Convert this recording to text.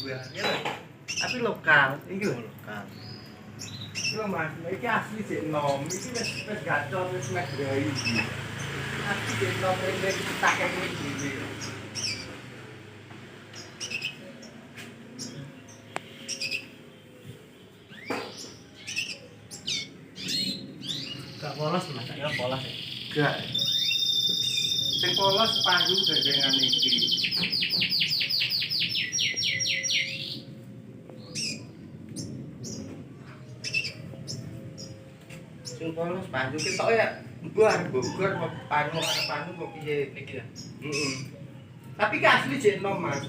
juga. Ya. Tapi lokal, iki lho. Lokal. Lho Mas, iki asli sik nom, iki wis gacor wis megrai iki. Asli sik nom rene iki tak kene iki. Gak polos Mas, tak polos ya. Gak. Sing polos payu gandengan iki. Sing polos payu ketok ya buar bogor kok panu karo panu kok piye Iki ya. Tapi ki asli jek nom Mas.